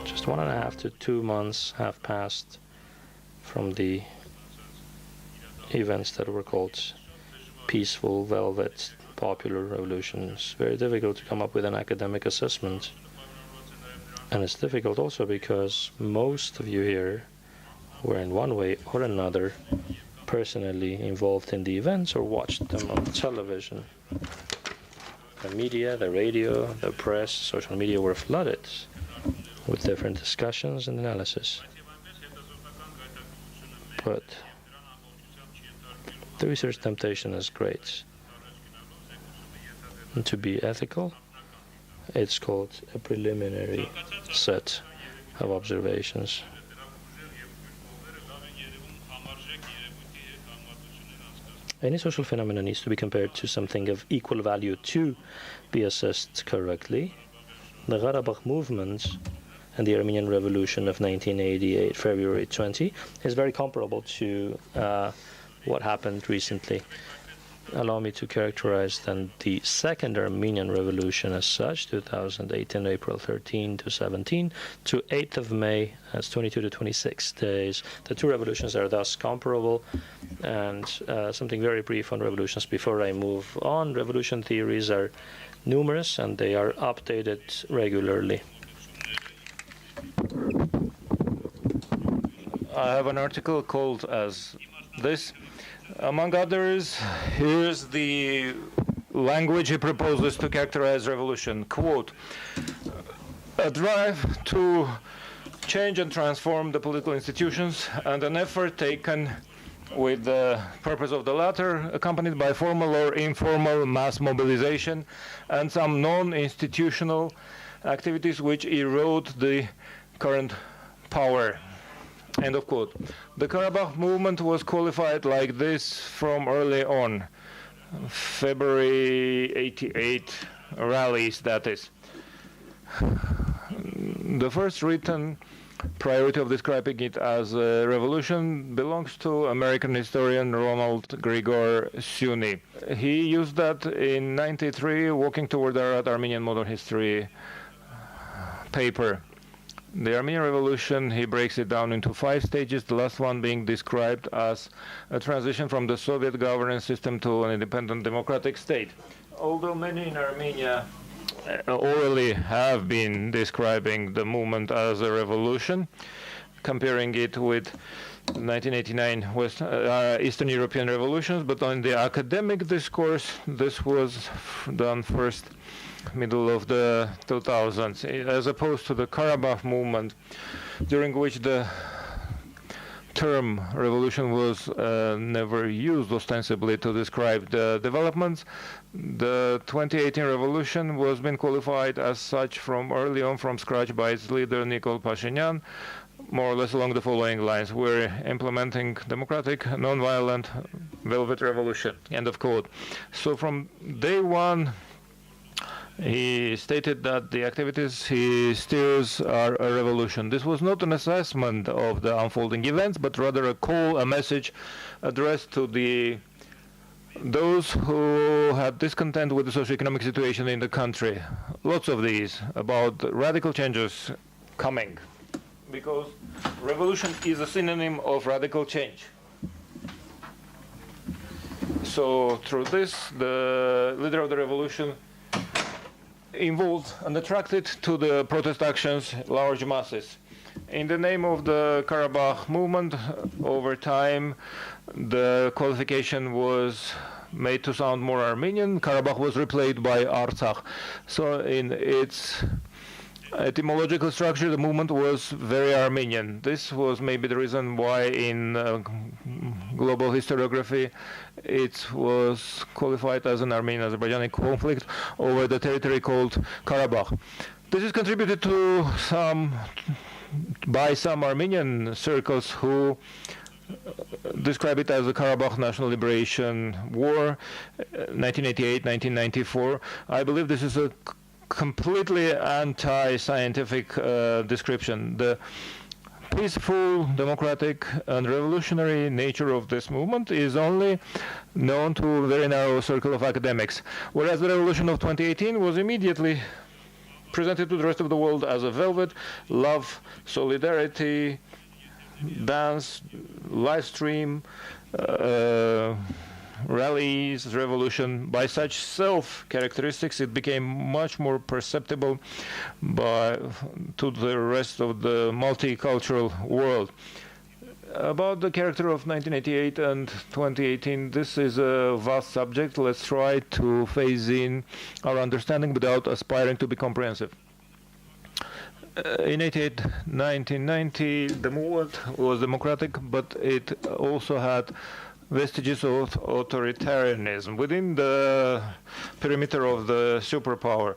Just 1.5 to 2 months have passed from the events that were called peaceful, velvet, popular revolutions. Very difficult to come up with an academic assessment. And it's difficult also because most of you here were in one way or another personally involved in the events or watched them on television. The media, the radio, the press, social media were flooded with different discussions and analysis. But the research temptation is great. And to be ethical, it's called a preliminary set of observations. Any social phenomenon needs to be compared to something of equal value to be assessed correctly. The Karabakh movement and the Armenian Revolution of 1988, February 20, is very comparable to what happened recently. Allow me to characterize then the Second Armenian Revolution as such, 2018, April 13 to 17, to 8th of May, as 22 to 26 days. The two revolutions are thus comparable. And something very brief on revolutions before I move on. Revolution theories are numerous and they are updated regularly. I have an article called as this. Among others, here's the language he proposes to characterize revolution. Quote, a drive to change and transform the political institutions and an effort taken with the purpose of the latter, accompanied by formal or informal mass mobilization and some non-institutional activities which erode the current power. End of quote. The Karabakh movement was qualified like this from early on. February 88 rallies, that is. The first written priority of describing it as a revolution belongs to American historian Ronald Grigor Suni. He used that in 93, Walking Toward the Armenian Modern History paper. The Armenian Revolution, he breaks it down into 5 stages, the last one being described as a transition from the Soviet governance system to an independent democratic state. Although many in Armenia orally have been describing the movement as a revolution, comparing it with 1989 Eastern European revolutions, but on the academic discourse, this was done first middle of the 2000s, as opposed to the Karabakh movement, during which the term revolution was never used ostensibly to describe the developments. The 2018 revolution was being qualified as such from early on from scratch by its leader Nikol Pashinyan, more or less along the following lines: we're implementing democratic, non-violent, velvet revolution, end of quote. So from day one, he stated that the activities he steers are a revolution. This was not an assessment of the unfolding events, but rather a call, a message addressed to those who had discontent with the socioeconomic situation in the country. Lots of these, about radical changes coming, because revolution is a synonym of radical change. So through this, the leader of the revolution involved and attracted to the protest actions large masses. In the name of the Karabakh movement, over time, the qualification was made to sound more Armenian. Karabakh was replaced by Artsakh. So in its etymological structure, the movement was very Armenian. This was maybe the reason why in global historiography it was qualified as an Armenian-Azerbaijani conflict over the territory called Karabakh. This is contributed to by some Armenian circles who describe it as the Karabakh National Liberation War, 1988-1994. I believe this is a completely anti-scientific description. The peaceful, democratic, and revolutionary nature of this movement is only known to a very narrow circle of academics, whereas the revolution of 2018 was immediately presented to the rest of the world as a velvet, love, solidarity, dance, live stream, rallies, revolution. By such self-characteristics, it became much more perceptible to the rest of the multicultural world. About the character of 1988 and 2018, this is a vast subject. Let's try to phase in our understanding without aspiring to be comprehensive. In 1990, the movement was democratic, but it also had vestiges of authoritarianism within the perimeter of the superpower.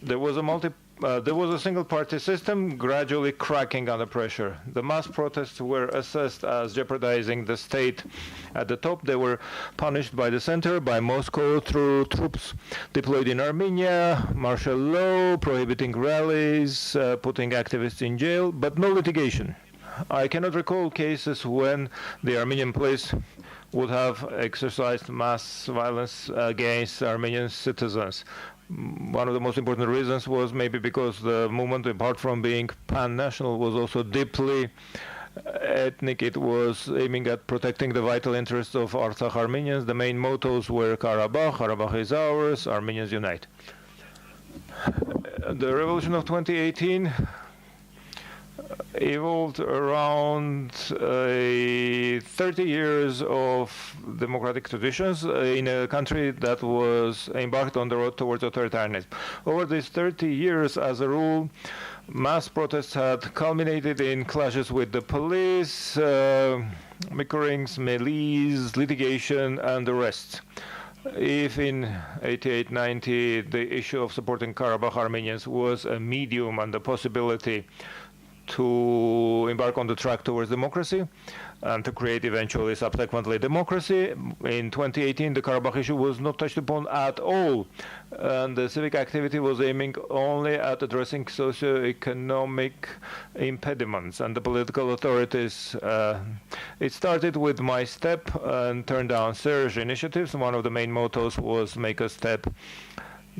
There was a single-party system gradually cracking under pressure. The mass protests were assessed as jeopardizing the state. At the top, they were punished by the center, by Moscow, through troops deployed in Armenia, martial law, prohibiting rallies, putting activists in jail, but no litigation. I cannot recall cases when the Armenian police would have exercised mass violence against Armenian citizens. One of the most important reasons was maybe because the movement, apart from being pan-national, was also deeply ethnic. It was aiming at protecting the vital interests of Artsakh Armenians. The main mottos were Karabakh is ours, Armenians unite. The revolution of 2018 evolved around 30 years of democratic traditions in a country that was embarked on the road towards authoritarianism. Over these 30 years, as a rule, mass protests had culminated in clashes with the police, bickerings, melees, litigation, and arrests. If in 88-90 the issue of supporting Karabakh Armenians was a medium and the possibility to embark on the track towards democracy and to create eventually subsequently democracy, in 2018 the Karabakh issue was not touched upon at all, and the civic activity was aiming only at addressing socio-economic impediments and the political authorities. It started with My Step and Turn Down Surge initiatives. One of the main mottos was Make a Step,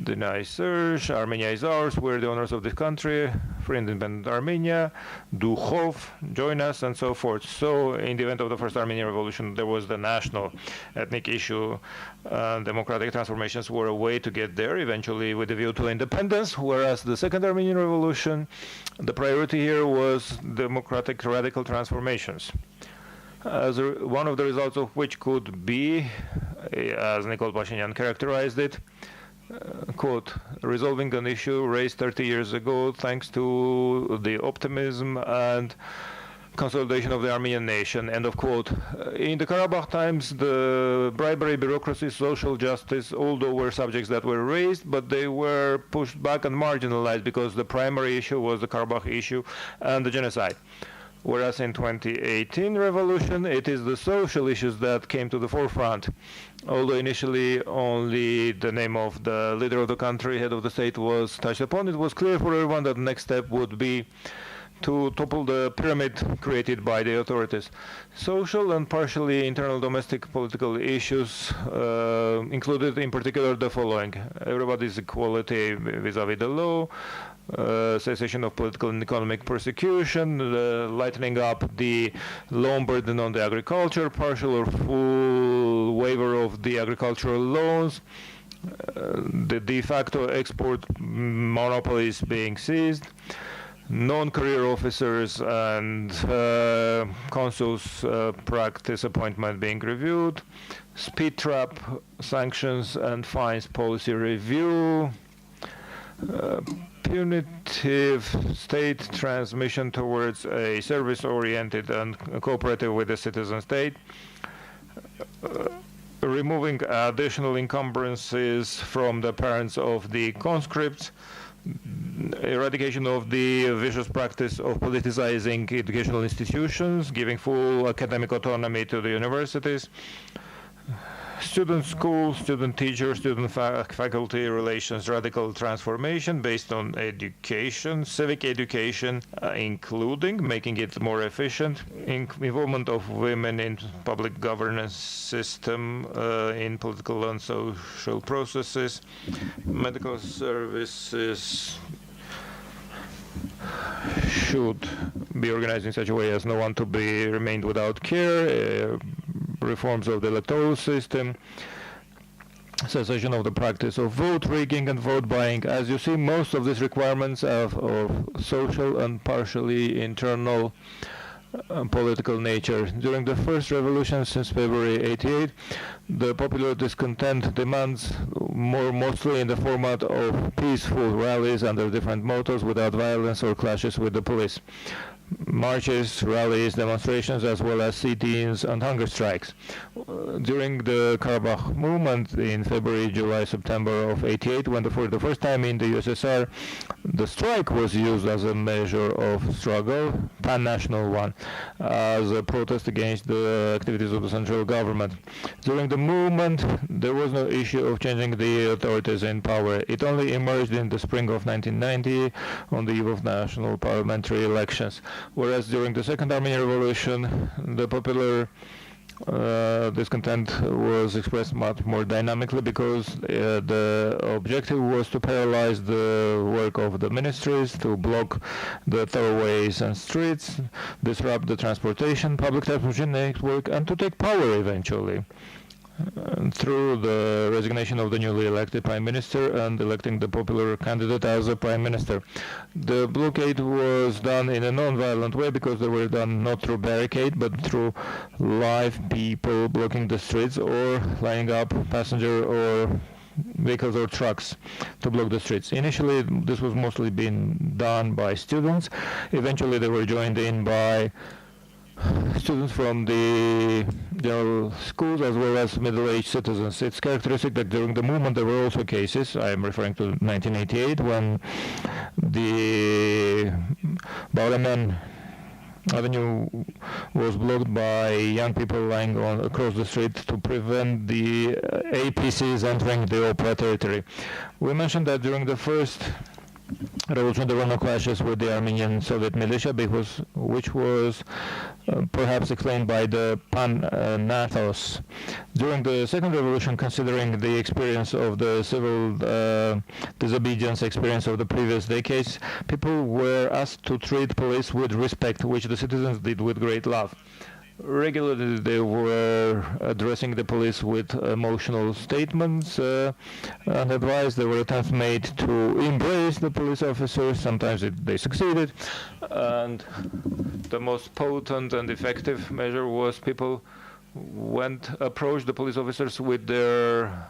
Deny Surge, Armenia is ours, we're the owners of this country, Free Independent Armenia, Do Khov, join us, and so forth. So in the event of the first Armenian revolution, there was the national ethnic issue. Democratic transformations were a way to get there, eventually with a view to independence, whereas the second Armenian revolution, the priority here was democratic radical transformations. One of the results of which could be, as Nikol Pashinyan characterized it, quote, resolving an issue raised 30 years ago thanks to the optimism and consolidation of the Armenian nation, end of quote. In the Karabakh times, the bribery, bureaucracy, social justice, although were subjects that were raised, but they were pushed back and marginalized because the primary issue was the Karabakh issue and the genocide. Whereas in 2018 revolution, it is the social issues that came to the forefront. Although initially only the name of the leader of the country, head of the state, was touched upon, it was clear for everyone that the next step would be to topple the pyramid created by the authorities. Social and partially internal domestic political issues included in particular the following: everybody's equality vis-a-vis the law, cessation of political and economic persecution, lightening up the loan burden on the agriculture, partial or full waiver of the agricultural loans, the de facto export monopolies being seized, non-career officers and consuls practice appointment being reviewed, speed trap sanctions and fines policy review, punitive state transmission towards a service-oriented and cooperative with the citizen state, removing additional encumbrances from the parents of the conscripts, eradication of the vicious practice of politicizing educational institutions, giving full academic autonomy to the universities, student school, student teacher, student faculty relations, radical transformation based on education, civic education, including making it more efficient, involvement of women in public governance system, in political and social processes, medical services should be organized in such a way as no one to be remained without care, reforms of the electoral system, cessation of the practice of vote rigging and vote buying. As you see, most of these requirements of social and partially internal political nature. During the first revolution since February 88, the popular discontent demands mostly in the format of peaceful rallies under different mottos without violence or clashes with the police. Marches, rallies, demonstrations, as well as sit-ins and hunger strikes. During the Karabakh movement in February, July, September of 88, when for the first time in the USSR, the strike was used as a measure of struggle, pan-national one, as a protest against the activities of the central government. During the movement, there was no issue of changing the authorities in power. It only emerged in the spring of 1990 on the eve of national parliamentary elections. Whereas during the Second Armenian Revolution, the popular discontent was expressed much more dynamically because the objective was to paralyze the work of the ministries, to block the thoroughways and streets, disrupt the public transportation network, and to take power eventually. Through the resignation of the newly elected prime minister and electing the popular candidate as a prime minister. The blockade was done in a non-violent way because they were done not through barricade but through live people blocking the streets or lining up passenger or vehicles or trucks to block the streets. Initially, this was mostly being done by students. Eventually, they were joined in by students from the general schools as well as middle-aged citizens. It's characteristic that during the movement there were also cases, I am referring to 1988, when the Bauramen Avenue was blocked by young people lying across the street to prevent the APCs entering the Opera territory. We mentioned that during the first revolution there were no clashes with the Armenian Soviet militia, which was perhaps explained by the pan-Natos. During the second revolution, considering the experience of the civil disobedience experience of the previous decades, people were asked to treat police with respect, which the citizens did with great love. Regularly they were addressing the police with emotional statements and advice. There were attempts made to embrace the police officers. Sometimes they succeeded. And the most potent and effective measure was people approached the police officers with their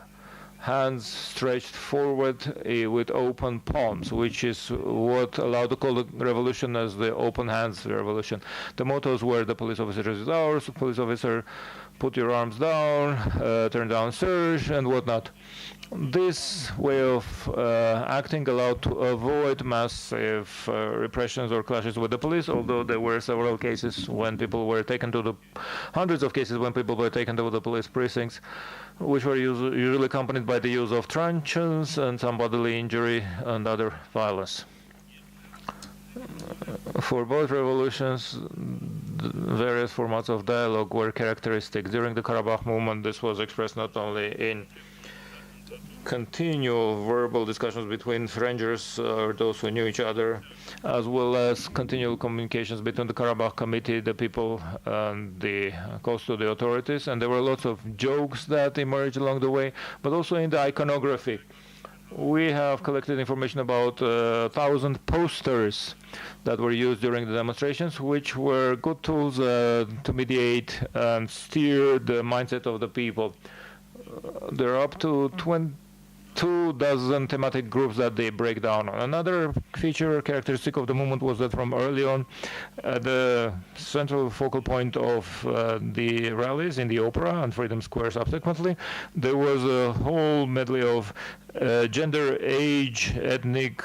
hands stretched forward with open palms, which is what allowed to call the revolution as the open hands revolution. The mottos were the police officer is ours, police officer put your arms down, turn down surge, and whatnot. This way of acting allowed to avoid massive repressions or clashes with the police, although there were several cases when people were taken to hundreds of cases when people were taken to the police precincts, which were usually accompanied by the use of truncheons and some bodily injury and other violence. For both revolutions, various formats of dialogue were characteristic. During the Karabakh movement, this was expressed not only in continual verbal discussions between strangers or those who knew each other, as well as continual communications between the Karabakh committee, the people, and the close to the authorities. And there were lots of jokes that emerged along the way, but also in the iconography. We have collected information about 1,000 posters that were used during the demonstrations, which were good tools to mediate and steer the mindset of the people. There are up to 22 thematic groups that they break down on. Another feature characteristic of the movement was that from early on, the central focal point of the rallies in the Opera and Freedom Square subsequently, there was a whole medley of gender, age, ethnic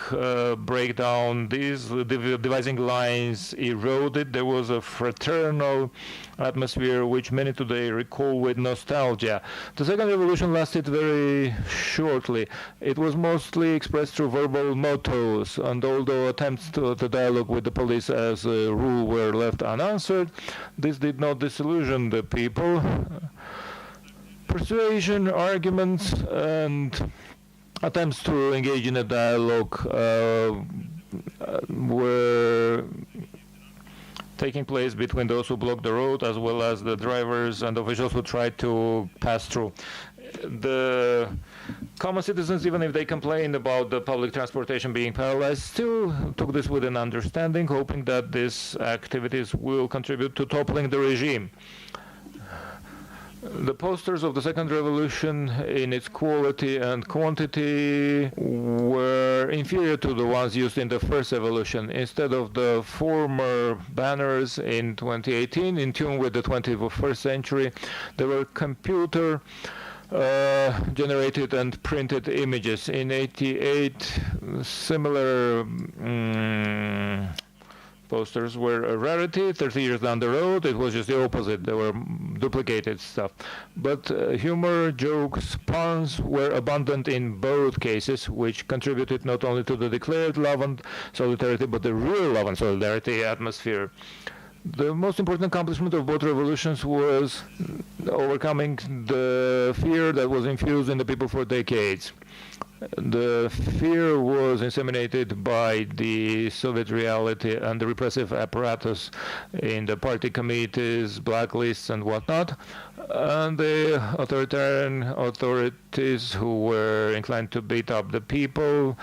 breakdown. These dividing lines eroded. There was a fraternal atmosphere which many today recall with nostalgia. The second revolution lasted very shortly. It was mostly expressed through verbal mottos, and although attempts to dialogue with the police as a rule were left unanswered, this did not disillusion the people. Persuasion, arguments, and attempts to engage in a dialogue were taking place between those who blocked the road as well as the drivers and officials who tried to pass through. The common citizens, even if they complained about the public transportation being paralyzed, still took this with an understanding, hoping that these activities will contribute to toppling the regime. The posters of the second revolution in its quality and quantity were inferior to the ones used in the first revolution. Instead of the former banners in 2018, in tune with the 21st century, there were computer generated and printed images. In 88, similar posters were a rarity. 30 years down the road, it was just the opposite. There were duplicated stuff. But humor, jokes, puns were abundant in both cases, which contributed not only to the declared love and solidarity, but the real love and solidarity atmosphere. The most important accomplishment of both revolutions was overcoming the fear that was infused in the people for decades. The fear was inseminated by the Soviet reality and the repressive apparatus in the party committees, blacklists, and whatnot, and the authoritarian authorities who were inclined to beat up the people,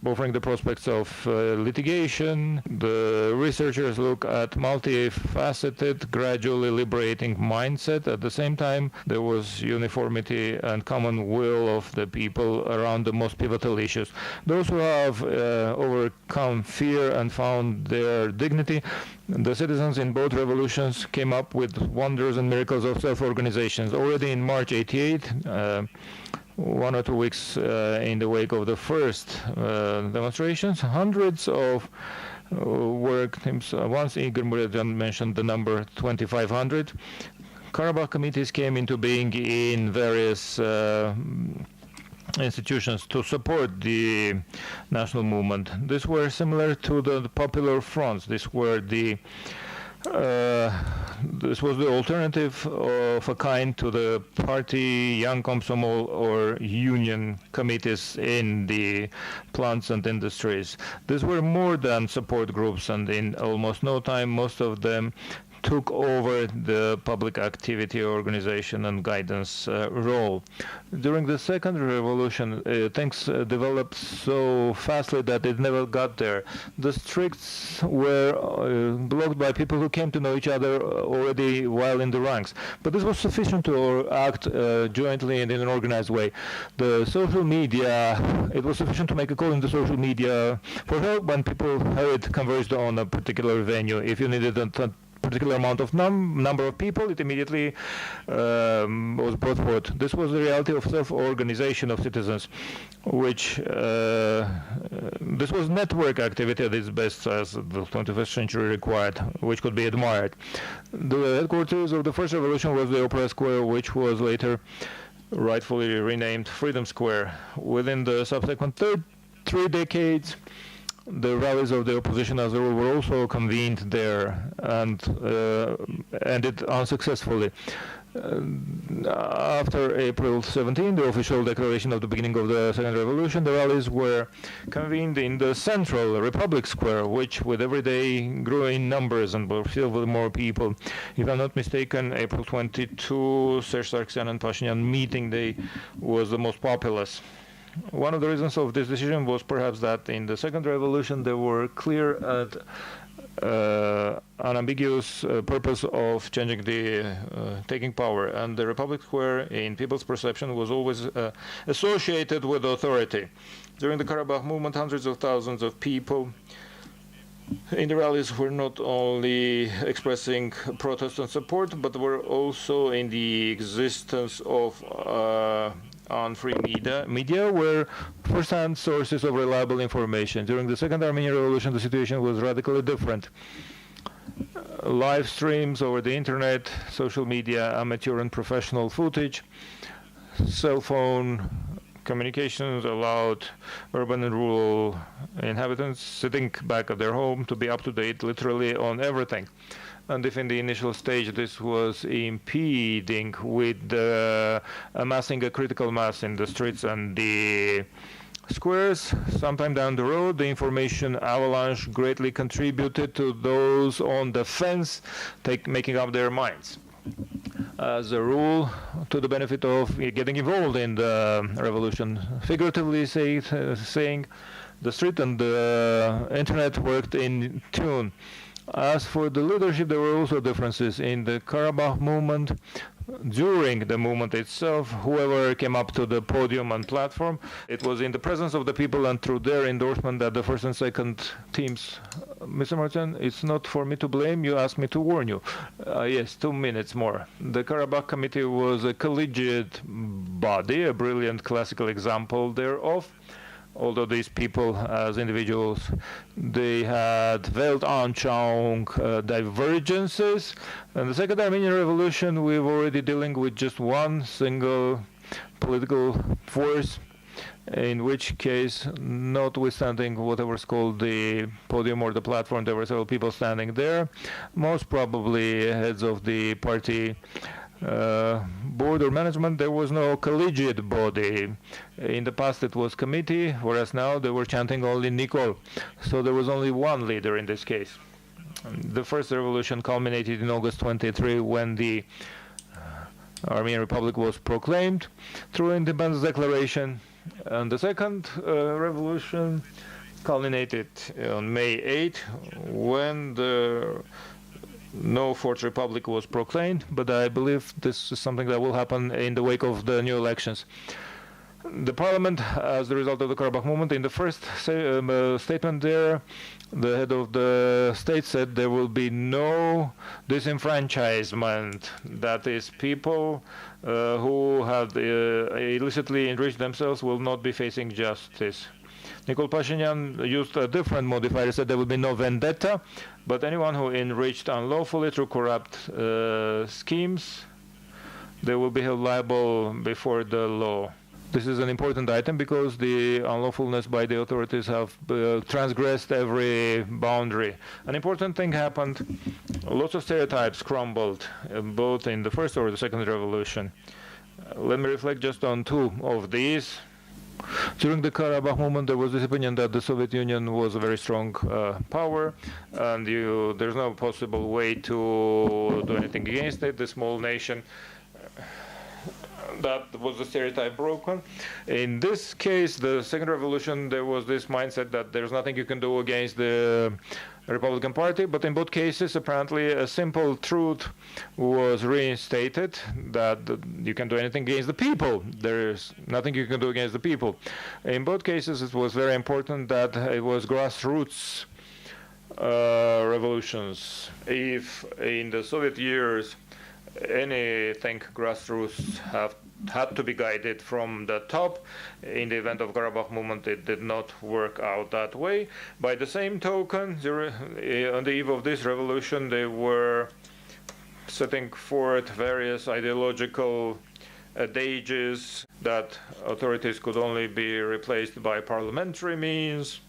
offering the prospects of litigation. The researchers look at multifaceted, gradually liberating mindset. At the same time, there was uniformity and common will of the people around the most pivotal issues. Those who have overcome fear and found their dignity, the citizens in both revolutions came up with wonders and miracles of self-organizations. Already in March '88, 1 or 2 weeks in the wake of the first demonstrations, hundreds of work teams. Once Igor Muryan mentioned the number 2,500. Karabakh committees came into being in various institutions to support the national movement. These were similar to the popular fronts. This was the alternative of a kind to the party, Young Komsomol, or union committees in the plants and industries. These were more than support groups, and in almost no time, most of them took over the public activity organization and guidance role. During the second revolution, things developed so fastly that it never got there. The streets were blocked by people who came to know each other already while in the ranks. But this was sufficient to act jointly and in an organized way. The social media, it was sufficient to make a call in the social media for help when people had converged on a particular venue. If you needed a particular amount of number of people, it immediately was brought forth. This was the reality of self-organization of citizens, which this was network activity at its best, as the 21st century required, which could be admired. The headquarters of the first revolution was the Opera Square, which was later rightfully renamed Freedom Square. Within the subsequent 3 decades, the rallies of the opposition as a rule were also convened there and ended unsuccessfully. After April 17, the official declaration of the beginning of the second revolution, the rallies were convened in the central Republic Square, which with every day grew in numbers and were filled with more people. If I'm not mistaken, April 22, Serge Sargsyan and Pashinyan meeting day was the most populous. One of the reasons of this decision was perhaps that in the second revolution there were clear and unambiguous purpose of changing taking power, and the Republic Square in people's perception was always associated with authority. During the Karabakh movement, hundreds of thousands of people in the rallies were not only expressing protest and support, but were also in the existence of on free media were first-hand sources of reliable information. During the Second Armenian Revolution, the situation was radically different. Live streams over the internet, social media, amateur and professional footage, cell phone communications allowed urban and rural inhabitants sitting back at their home to be up to date literally on everything. And if in the initial stage this was impeding with amassing a critical mass in the streets and the squares, sometime down the road, the information avalanche greatly contributed to those on the fence making up their minds. As a rule, to the benefit of getting involved in the revolution, figuratively saying, the street and the internet worked in tune. As for the leadership, there were also differences in the Karabakh movement. During the movement itself, whoever came up to the podium and platform, it was in the presence of the people and through their endorsement that the first and second teams. Mr. Marutyan, it's not for me to blame, you asked me to warn you. Yes, 2 minutes more. The Karabakh Committee was a collegiate body, a brilliant classical example thereof. Although these people, as individuals, they had Weltanschauung divergences. And the Second Armenian Revolution, we were already dealing with just one single political force, in which case, notwithstanding whatever's called the podium or the platform, there were several people standing there, most probably heads of the party board or management. There was no collegiate body. In the past it was committee, whereas now they were chanting only Nikol. So there was only one leader in this case. The first revolution culminated in August 23 when the Armenian Republic was proclaimed through independence declaration. And the second revolution culminated on May 8 when the Fourth Republic was proclaimed, but I believe this is something that will happen in the wake of the new elections. The parliament, as the result of the Karabakh movement, in the first statement there, the head of the state said there will be no disenfranchisement. That is, people who have illicitly enriched themselves will not be facing justice. Nikol Pashinyan used a different modifier, said there will be no vendetta, but anyone who enriched unlawfully through corrupt schemes, they will be held liable before the law. This is an important item because the unlawfulness by the authorities have transgressed every boundary. An important thing happened. Lots of stereotypes crumbled, both in the first or the second revolution. Let me reflect just on two of these. During the Karabakh movement, there was this opinion that the Soviet Union was a very strong power, and there's no possible way to do anything against it, the small nation. That was the stereotype broken. In this case, the second revolution, there was this mindset that there's nothing you can do against the Republican Party, but in both cases, apparently, a simple truth was reinstated, that you can do anything against the people. There's nothing you can do against the people. In both cases, it was very important that it was grassroots revolutions. If in the Soviet years, anything grassroots had to be guided from the top. In the event of Karabakh movement, it did not work out that way. By the same token, on the eve of this revolution, they were setting forth various ideological adages that authorities could only be replaced by parliamentary means,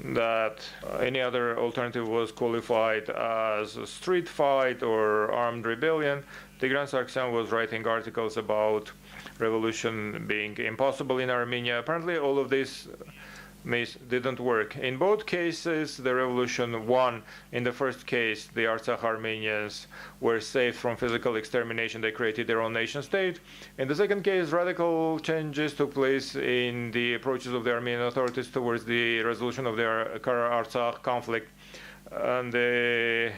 that any other alternative was qualified as a street fight or armed rebellion. Tigran Sargsyan was writing articles about revolution being impossible in Armenia. Apparently all of this didn't work. In both cases, the revolution won. In the first case, the Artsakh Armenians were saved from physical extermination. They created their own nation state. In the second case, radical changes took place in the approaches of the Armenian authorities towards the resolution of their Artsakh conflict. And the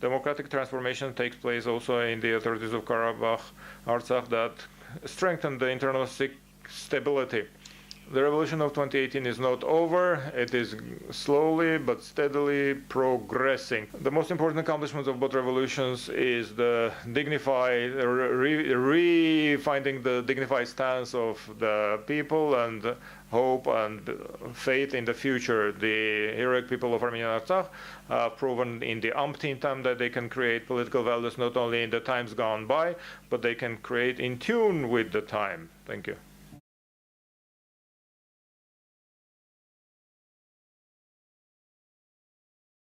democratic transformation takes place also in the authorities of Karabakh, Artsakh, that strengthened the internal stability. The revolution of 2018 is not over. It is slowly but steadily progressing. The most important accomplishments of both revolutions is the dignified, finding the dignified stance of the people and hope and faith in the future. The heroic people of Armenian Artsakh have proven in the umpteenth time that they can create political values not only in the times gone by, but they can create in tune with the time. Thank you.